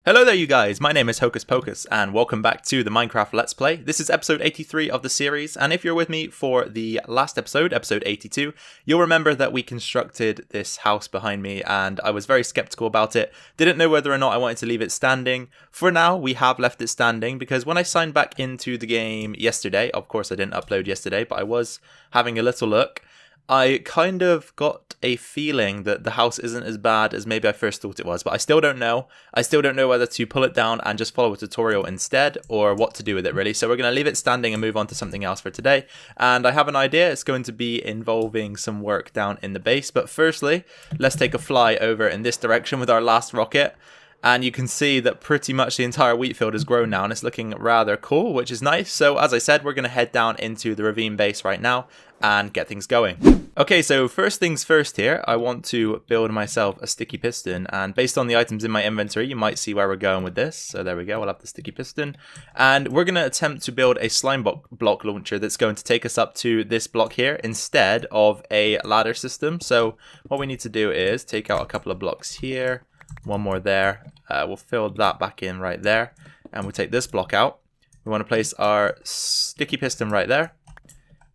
Hello there you guys, my name is Hocus Pocus and welcome back to the Minecraft Let's Play. This is episode 83 of the series, and if you're with me for the last episode, episode 82, you'll remember that we constructed this house behind me and I was very skeptical about it. Didn't know whether or not I wanted to leave it standing. For now, we have left it standing because when I signed back into the game yesterday, of course I didn't upload yesterday, but I was having a little look, I kind of got a feeling that the house isn't as bad as maybe I first thought it was, but I still don't know. I still don't know whether to pull it down and just follow a tutorial instead, or what to do with it really. So we're going to leave it standing and move on to something else for today. And I have an idea. It's going to be involving some work down in the base. But firstly, let's take a fly over in this direction with our last rocket. And you can see that pretty much the entire wheat field has grown now and it's looking rather cool, which is nice. So as I said, we're going to head down into the ravine base right now and get things going. Okay, so first things first here, I want to build myself a sticky piston, and based on the items in my inventory, you might see where we're going with this. So there we go, I'll have the sticky piston. And we're going to attempt to build a slime block launcher that's going to take us up to this block here instead of a ladder system. So what we need to do is take out a couple of blocks here. One more there. We'll fill that back in right there, and we'll take this block out. We want to place our sticky piston right there,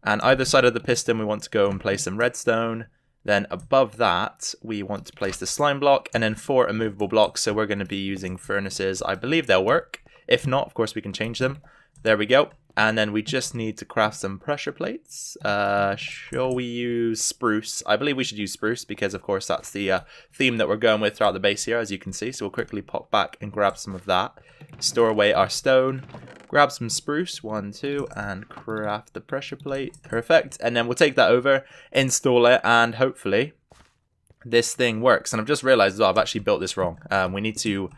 and either side of the piston we want to go and place some redstone. Then above that we want to place the slime block, and then 4 immovable blocks. So we're going to be using furnaces. I believe they'll work. If not, of course we can change them. There we go. And then we just need to craft some pressure plates. Shall we use spruce? I believe we should use spruce because, of course, that's the theme that we're going with throughout the base here, as you can see. So we'll quickly pop back and grab some of that. Store away our stone. Grab some spruce, 1, 2, and craft the pressure plate. Perfect. And then we'll take that over, install it, and hopefully this thing works. And I've just realized as well, I've actually built this wrong. We need to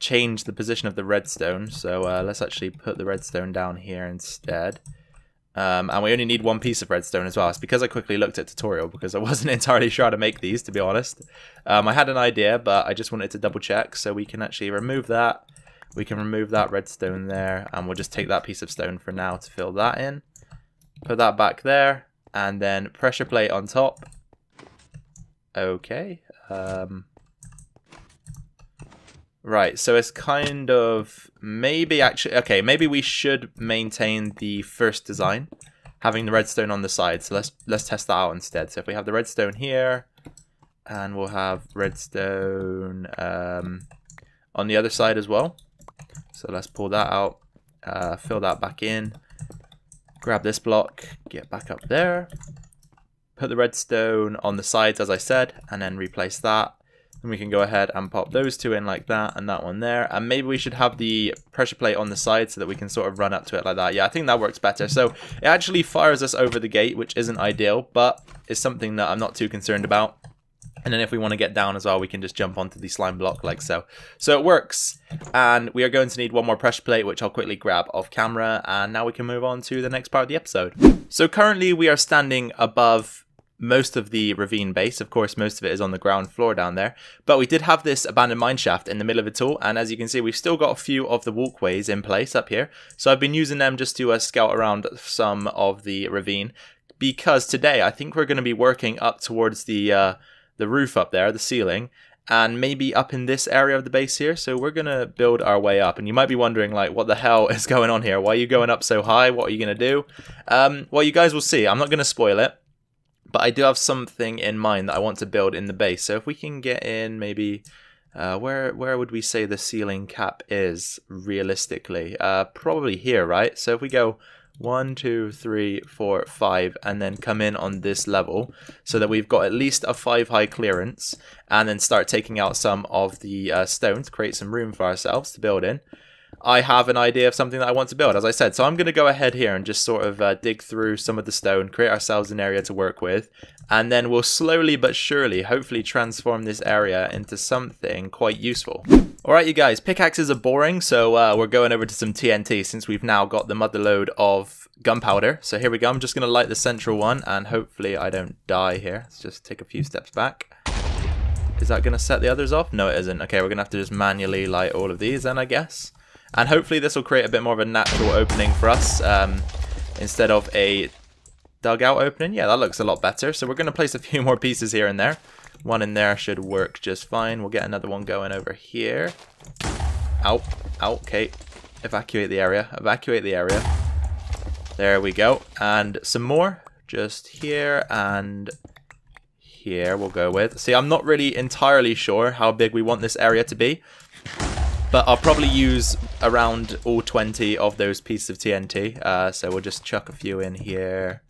change the position of the redstone, so let's actually put the redstone down here instead, and we only need 1 piece of redstone as well. It's because I quickly looked at tutorial because I wasn't entirely sure how to make these, to be honest. I had an idea, but I just wanted to double check. So we can actually remove that. We can remove that redstone there, and we'll just take that piece of stone for now to fill that in. Put that back there, and then pressure plate on top. Okay. Right, so it's kind of maybe actually, okay, maybe we should maintain the first design, having the redstone on the side. So let's test that out instead. So if we have the redstone here, and we'll have redstone on the other side as well. So let's pull that out, fill that back in, grab this block, get back up there, put the redstone on the sides as I said, and then replace that. And we can go ahead and pop those 2 in like that, and that one there. And maybe we should have the pressure plate on the side so that we can sort of run up to it like that. Yeah, I think that works better. So it actually fires us over the gate, which isn't ideal, but it's something that I'm not too concerned about. And then if we want to get down as well, we can just jump onto the slime block like so. So it works. And we are going to need 1 more pressure plate, which I'll quickly grab off camera. And now we can move on to the next part of the episode. So currently we are standing above most of the ravine base. Of course, most of it is on the ground floor down there, but we did have this abandoned mine shaft in the middle of it all, and as you can see, we've still got a few of the walkways in place up here. So I've been using them just to scout around some of the ravine, because today I think we're going to be working up towards the roof up there, the ceiling, and maybe up in this area of the base here. So we're going to build our way up, and you might be wondering, like, what the hell is going on here? Why are you going up so high? What are you going to do? Well, you guys will see. I'm not going to spoil it, but I do have something in mind that I want to build in the base. So if we can get in maybe, where would we say the ceiling cap is realistically? Probably here, right? So if we go 1, 2, 3, 4, 5, and then come in on this level so that we've got at least a 5 high clearance, and then start taking out some of the stone to create some room for ourselves to build in. I have an idea of something that I want to build, as I said. So I'm going to go ahead here and just sort of dig through some of the stone, create ourselves an area to work with, and then we'll slowly but surely, hopefully transform this area into something quite useful. Alright you guys, pickaxes are boring, so we're going over to some TNT since we've now got the mother load of gunpowder. So here we go, I'm just going to light the central one, and hopefully I don't die here. Let's just take a few steps back. Is that going to set the others off? No, it isn't. Okay, we're going to have to just manually light all of these then, I guess. And hopefully this will create a bit more of a natural opening for us, instead of a dugout opening. Yeah, that looks a lot better. So we're going to place a few more pieces here and there. One in there should work just fine. We'll get another one going over here. Out. Out. Okay. Evacuate the area. Evacuate the area. There we go. And some more. Just here and here we'll go with. See, I'm not really entirely sure how big we want this area to be. But I'll probably use around all 20 of those pieces of TNT. So we'll just chuck a few in here.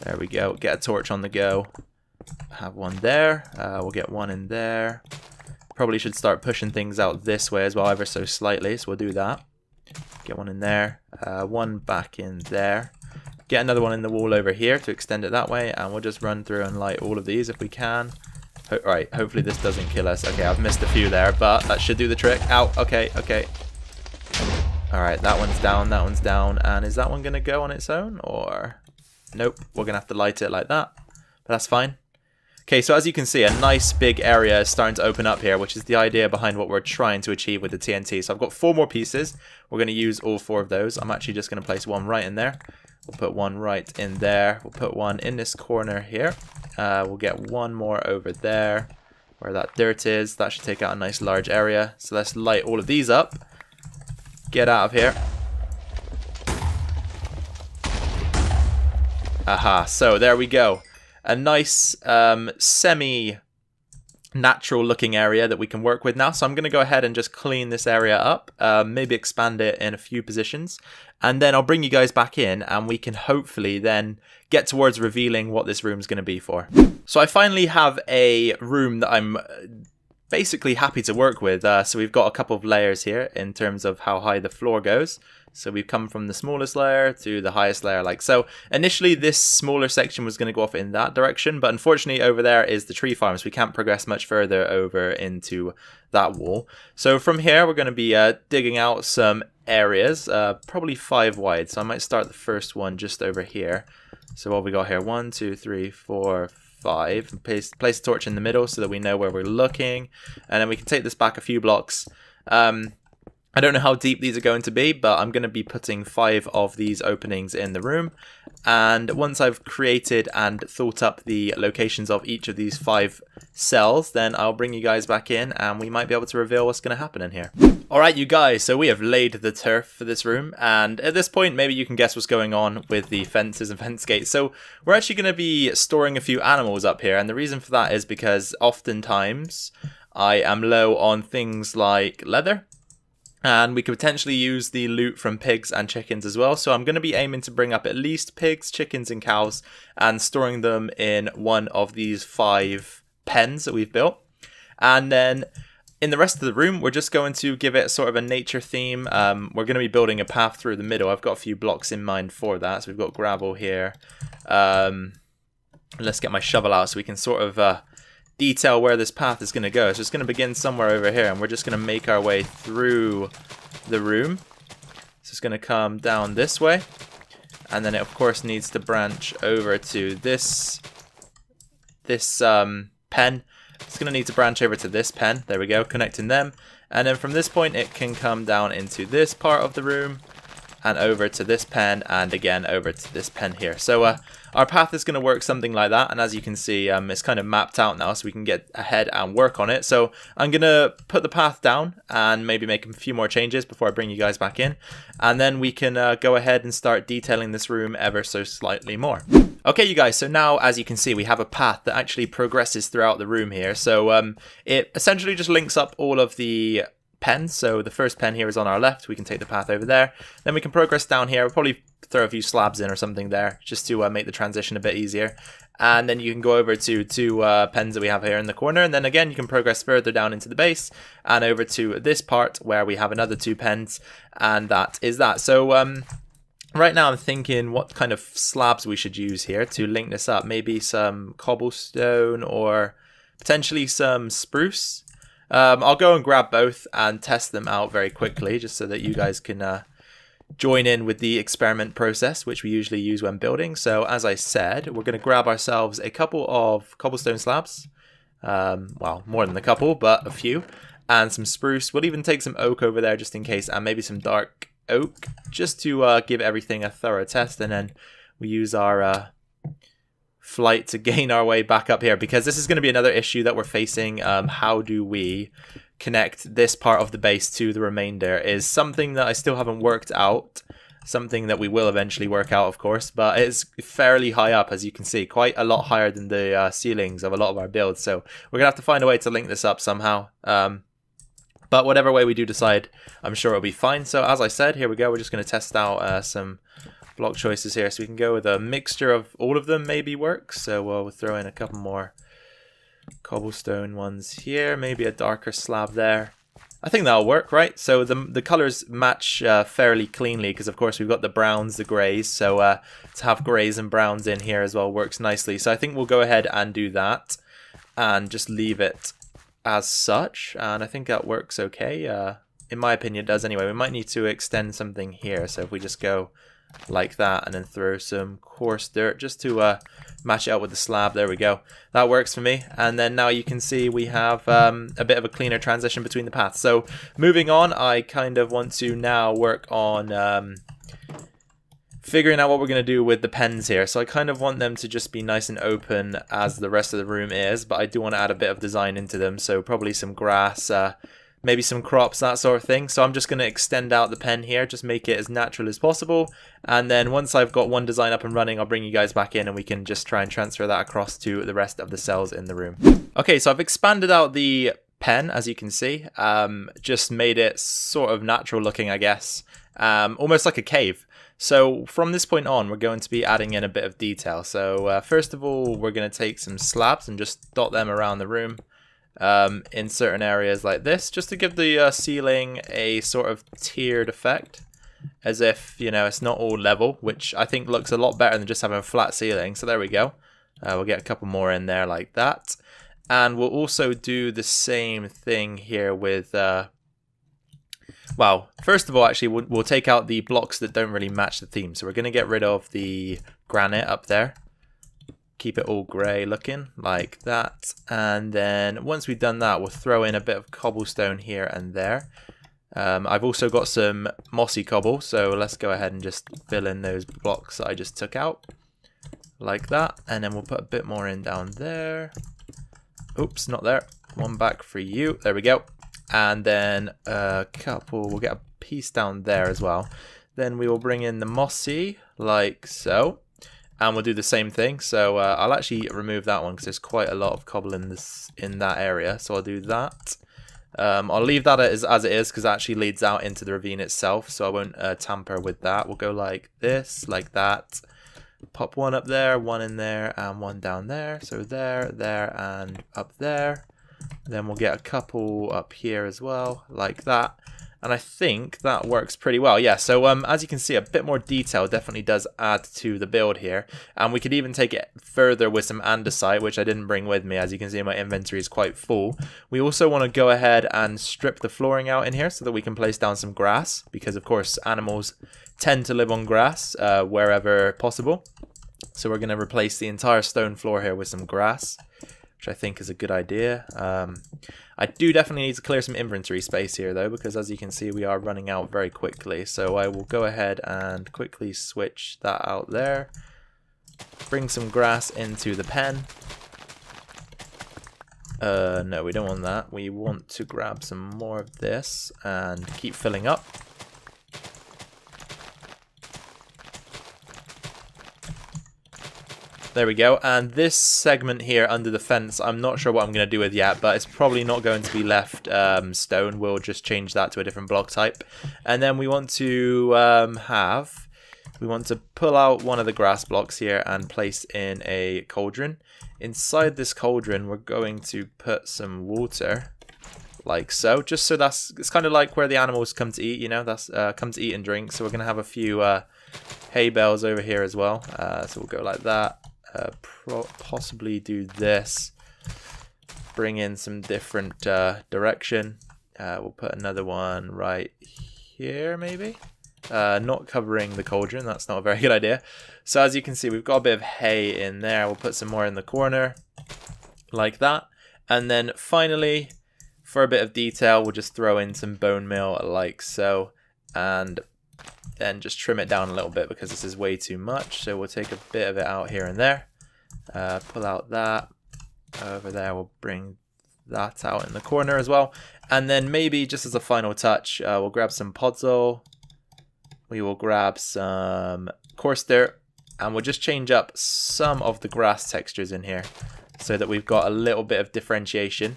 There we go. Get a torch on the go. Have one there. We'll get one in there. Probably should start pushing things out this way as well, ever so slightly. So we'll do that. Get one in there. One back in there. Get another one in the wall over here to extend it that way. And we'll just run through and light all of these if we can. Right, hopefully this doesn't kill us. Okay, I've missed a few there, but that should do the trick. Ow, okay, okay. Alright, that one's down, that one's down. And is that one going to go on its own? Or... Nope, we're going to have to light it like that. But that's fine. Okay, so as you can see, a nice big area is starting to open up here, which is the idea behind what we're trying to achieve with the TNT. So I've got 4 more pieces. We're going to use all 4 of those. I'm actually just going to place one right in there. We'll put one right in there. We'll put one in this corner here. We'll get one more over there where that dirt is. That should take out a nice large area. So let's light all of these up. Get out of here. Aha, so there we go. A nice semi-natural looking area that we can work with now. So I'm going to go ahead and just clean this area up. Maybe expand it in a few positions. And then I'll bring you guys back in and we can hopefully then get towards revealing what this room's going to be for. So I finally have a room that I'm basically happy to work with. So we've got a couple of layers here in terms of how high the floor goes. So we've come from the smallest layer to the highest layer like so. Initially this smaller section was going to go off in that direction, but unfortunately over there is the tree farm, so we can't progress much further over into that wall. So from here we're going to be digging out some areas, probably 5 wide. So I might start the first one just over here. So what we got here, 1, 2, 3, 4, 5. Place a torch in the middle so that we know where we're looking, and then we can take this back a few blocks. I don't know how deep these are going to be, but I'm going to be putting 5 of these openings in the room. And once I've created and thought up the locations of each of these 5 cells, then I'll bring you guys back in and we might be able to reveal what's going to happen in here. Alright you guys, so we have laid the turf for this room, and at this point maybe you can guess what's going on with the fences and fence gates. So we're actually going to be storing a few animals up here, and the reason for that is because oftentimes I am low on things like leather. And we could potentially use the loot from pigs and chickens as well. So I'm going to be aiming to bring up at least pigs, chickens and cows and storing them in one of these 5 pens that we've built. And then in the rest of the room, we're just going to give it sort of a nature theme. We're going to be building a path through the middle. I've got a few blocks in mind for that. So we've got gravel here. Let's get my shovel out so we can sort of... detail where this path is going to go. So it's going to begin somewhere over here and we're just going to make our way through the room. So it's going to come down this way and then it of course needs to branch over to this pen. It's going to need to branch over to this pen. There we go, connecting them. And then from this point it can come down into this part of the room and over to this pen and again over to this pen here. So our path is going to work something like that, and as you can see it's kind of mapped out now so we can get ahead and work on it. So I'm going to put the path down and maybe make a few more changes before I bring you guys back in, and then we can go ahead and start detailing this room ever so slightly more. Okay you guys, so now as you can see we have a path that actually progresses throughout the room here. So it essentially just links up all of the pens. So the first pen here is on our left, we can take the path over there, then we can progress down here. We'll probably throw a few slabs in or something there just to make the transition a bit easier, and then you can go over to 2 pens that we have here in the corner, and then again you can progress further down into the base and over to this part where we have another 2 pens, and that is that. So right now I'm thinking what kind of slabs we should use here to link this up. Maybe some cobblestone or potentially some spruce. I'll go and grab both and test them out very quickly just so that you guys can join in with the experiment process, which we usually use when building. So as I said, we're going to grab ourselves a couple of cobblestone slabs. Well, more than a couple, but a few. And some spruce. We'll even take some oak over there just in case, and maybe some dark oak just to give everything a thorough test. And then we use our flight to gain our way back up here, because this is going to be another issue that we're facing. How do we connect this part of the base to the remainder is something that I still haven't worked out. Something that we will eventually work out, of course, but it's fairly high up, as you can see, quite a lot higher than the ceilings of a lot of our builds. So we're gonna have to find a way to link this up somehow. But whatever way we do decide, I'm sure it'll be fine. So as I said, here we go. We're just gonna test out some block choices here. So we can go with a mixture of all of them, maybe works. So we'll throw in a couple more cobblestone ones here, maybe a darker slab there. I think that'll work, right? So the colors match fairly cleanly because, of course, we've got the browns, the greys. So to have greys and browns in here as well works nicely. So I think we'll go ahead and do that and just leave it as such. And I think that works okay. In my opinion, it does anyway. We might need to extend something here. So if we just go like that and then throw some coarse dirt just to match it up with the slab. There we go. That works for me. And then now you can see we have a bit of a cleaner transition between the paths. So moving on, I kind of want to now work on figuring out what we're going to do with the pens here. So I kind of want them to just be nice and open as the rest of the room is, but I do want to add a bit of design into them. So probably some grass, maybe some crops, that sort of thing. So I'm just going to extend out the pen here, just make it as natural as possible. And then once I've got one design up and running, I'll bring you guys back in and we can just try and transfer that across to the rest of the cells in the room. Okay, so I've expanded out the pen, as you can see. Just made it sort of natural looking, I guess. Almost like a cave. So from this point on, we're going to be adding in a bit of detail. So first of all, we're going to take some slabs and just dot them around the room. In certain areas like this, just to give the ceiling a sort of tiered effect, as if, you know, it's not all level, which I think looks a lot better than just having a flat ceiling. So there we go. We'll get a couple more in there like that, and we'll also do the same thing here with well, first of all, actually we'll take out the blocks that don't really match the theme. So we're going to get rid of the granite up there. Keep it all grey looking like that, and then once we've done that, we'll throw in a bit of cobblestone here and there. I've also got some mossy cobble, so let's go ahead and just fill in those blocks that I just took out like that, and then we'll put a bit more in down there. Oops, not there. One back for you. There we go. And then a couple, we'll get a piece down there as well. Then we will bring in the mossy like so. And we'll do the same thing. So I'll actually remove that one because there's quite a lot of cobble in that area. So I'll do that. I'll leave that as it is because it actually leads out into the ravine itself. So I won't tamper with that. We'll go like this, like that. Pop one up there, one in there, and one down there. So there, there, and up there. Then we'll get a couple up here as well, like that. And I think that works pretty well. Yeah, so as you can see, a bit more detail definitely does add to the build here. And we could even take it further with some andesite, which I didn't bring with me. As you can see, my inventory is quite full. We also want to go ahead and strip the flooring out in here so that we can place down some grass. Because, of course, animals tend to live on grass wherever possible. So we're going to replace the entire stone floor here with some grass, which I think is a good idea. I do definitely need to clear some inventory space here though, because as you can see we are running out very quickly. So I will go ahead and quickly switch that out there. Bring some grass into the pen. No, we don't want that. We want to grab some more of this and keep filling up. There we go, and this segment here under the fence, I'm not sure what I'm going to do with yet, but it's probably not going to be left stone. We'll just change that to a different block type. And then we want to pull out one of the grass blocks here and place in a cauldron. Inside this cauldron, we're going to put some water, like so, just so it's kind of like where the animals come to eat, you know, that's come to eat and drink. So we're going to have a few hay bales over here as well. So we'll go like that. Possibly do this, bring in some different direction. We'll put another one right here maybe, not covering the cauldron, that's not a very good idea. So as you can see, we've got a bit of hay in there. We'll put some more in the corner like that, and then finally for a bit of detail we'll just throw in some bone meal like so, and then just trim it down a little bit because this is way too much. So we'll take a bit of it out here and there, pull out that. Over there we'll bring that out in the corner as well. And then maybe just as a final touch, we'll grab some podzol. We will grab some coarse dirt, and we'll just change up some of the grass textures in here so that we've got a little bit of differentiation.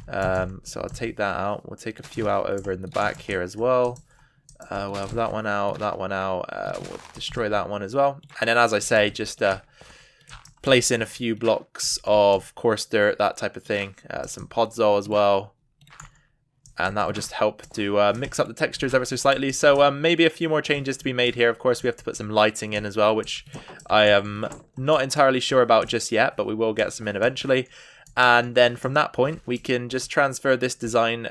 So I'll take that out. We'll take a few out over in the back here as well. We'll have that one out, we'll destroy that one as well. And then, as I say, just place in a few blocks of coarse dirt, that type of thing. Some podzol as well. And that will just help to mix up the textures ever so slightly. So maybe a few more changes to be made here. Of course, we have to put some lighting in as well, which I am not entirely sure about just yet, but we will get some in eventually. And then from that point, we can just transfer this design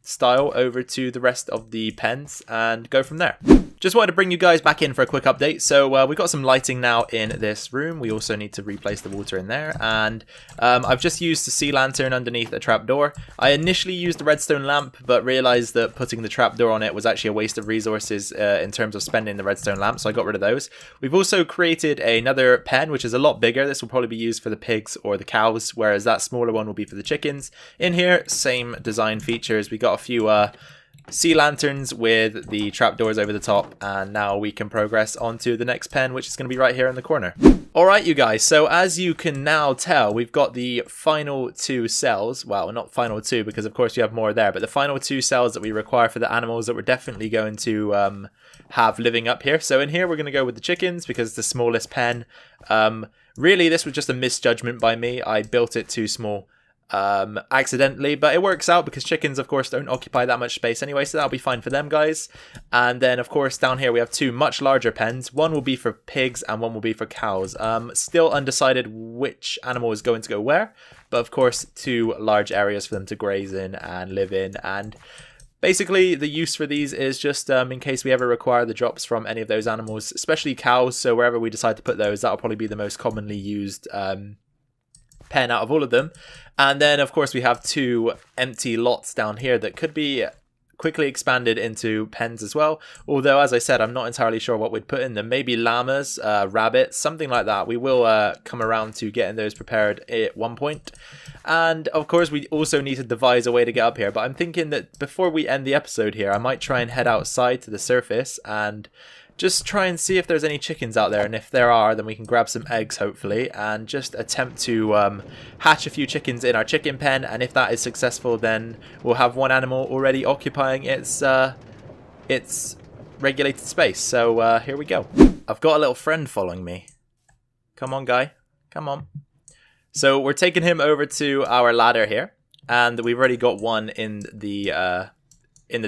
style over to the rest of the pens and go from there. Just wanted to bring you guys back in for a quick update. So we've got some lighting now in this room. We also need to replace the water in there, and I've just used the sea lantern underneath a trapdoor. I initially used the redstone lamp, but realized that putting the trapdoor on it was actually a waste of resources in terms of spending the redstone lamp, so I got rid of those. We've also created another pen, which is a lot bigger. This will probably be used for the pigs or the cows, whereas that smaller one will be for the chickens. In here, same design features. We got a few sea lanterns with the trapdoors over the top, and now we can progress onto the next pen, which is going to be right here in the corner. Alright you guys, so as you can now tell, we've got the final 2 cells. Well, not final 2 because of course you have more there, but the final 2 cells that we require for the animals that we're definitely going to have living up here. So in here we're going to go with the chickens because it's the smallest pen. Really, this was just a misjudgment by me. I built it too small accidentally, but it works out because chickens of course don't occupy that much space anyway, so that'll be fine for them guys. And then of course down here we have 2 much larger pens. One will be for pigs and one will be for cows. Still undecided which animal is going to go where, but of course 2 large areas for them to graze in and live in. And basically the use for these is just in case we ever require the drops from any of those animals, especially cows. So wherever we decide to put those, that'll probably be the most commonly used pen out of all of them. And then of course we have 2 empty lots down here that could be quickly expanded into pens as well, although as I said, I'm not entirely sure what we'd put in them. Maybe llamas, rabbits, something like that. We will come around to getting those prepared at one point. And of course we also need to devise a way to get up here, but I'm thinking that before we end the episode here, I might try and head outside to the surface and just try and see if there's any chickens out there, and if there are, then we can grab some eggs hopefully and just attempt to hatch a few chickens in our chicken pen. And if that is successful, then we'll have one animal already occupying its regulated space. So here we go. I've got a little friend following me. Come on guy, come on. So we're taking him over to our ladder here, and we've already got one in the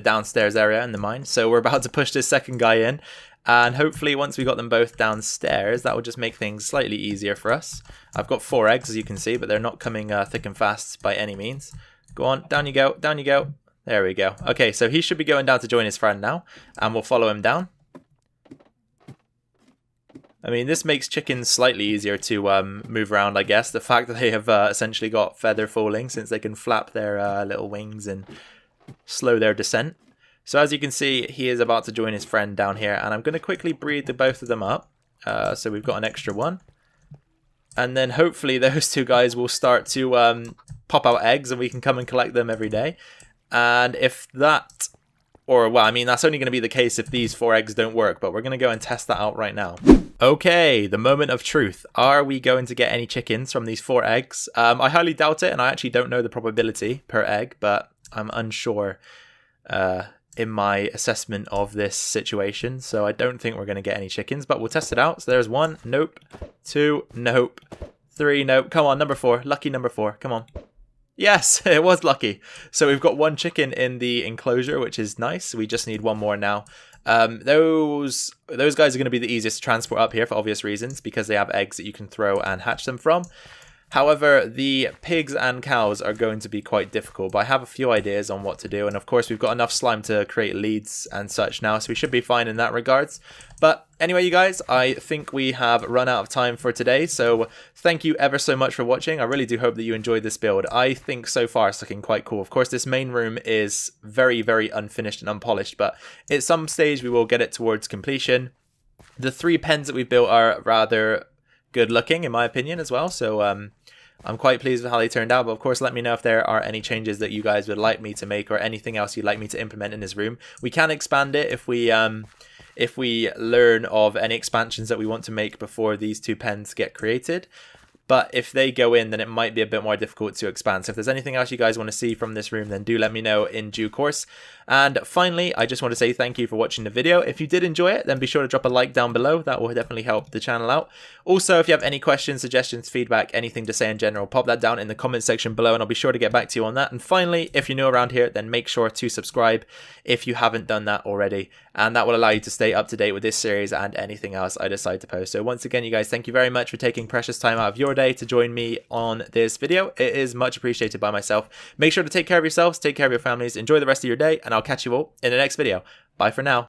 downstairs area in the mine. So we're about to push this second guy in. And hopefully once we got them both downstairs, that will just make things slightly easier for us. I've got 4 eggs, as you can see, but they're not coming thick and fast by any means. Go on, down you go, down you go. There we go. Okay, so he should be going down to join his friend now, and we'll follow him down. I mean, this makes chickens slightly easier to move around, I guess. The fact that they have essentially got feather falling, since they can flap their little wings and slow their descent. So as you can see, he is about to join his friend down here, and I'm going to quickly breed the both of them up. So we've got an extra one. And then hopefully those 2 guys will start to pop out eggs, and we can come and collect them every day. And if that, or well, I mean, that's only going to be the case if these 4 eggs don't work, but we're going to go and test that out right now. Okay, the moment of truth. Are we going to get any chickens from these 4 eggs? I highly doubt it, and I actually don't know the probability per egg, but I'm unsure in my assessment of this situation, so I don't think we're going to get any chickens, but we'll test it out. So there's 1, nope. 2, nope. 3, nope. Come on, number 4, lucky number 4, come on. Yes, it was lucky. So we've got 1 chicken in the enclosure, which is nice. We just need 1 more now. Those guys are going to be the easiest to transport up here for obvious reasons, because they have eggs that you can throw and hatch them from. However, the pigs and cows are going to be quite difficult, but I have a few ideas on what to do. And of course, we've got enough slime to create leads and such now, so we should be fine in that regards. But anyway, you guys, I think we have run out of time for today. So thank you ever so much for watching. I really do hope that you enjoyed this build. I think so far it's looking quite cool. Of course, this main room is very, very unfinished and unpolished, but at some stage we will get it towards completion. The 3 pens that we've built are rather good looking in my opinion as well, so I'm quite pleased with how they turned out, but of course let me know if there are any changes that you guys would like me to make or anything else you'd like me to implement in this room. We can expand it if we learn of any expansions that we want to make before these two pens get created. But if they go in, then it might be a bit more difficult to expand. So if there's anything else you guys want to see from this room, then do let me know in due course. And finally, I just want to say thank you for watching the video. If you did enjoy it, then be sure to drop a like down below. That will definitely help the channel out. Also, if you have any questions, suggestions, feedback, anything to say in general, pop that down in the comment section below and I'll be sure to get back to you on that. And finally, if you're new around here, then make sure to subscribe if you haven't done that already. And that will allow you to stay up to date with this series and anything else I decide to post. So once again, you guys, thank you very much for taking precious time out of your day to join me on this video. It is much appreciated by myself. Make sure to take care of yourselves, take care of your families, enjoy the rest of your day, and I'll catch you all in the next video. Bye for now.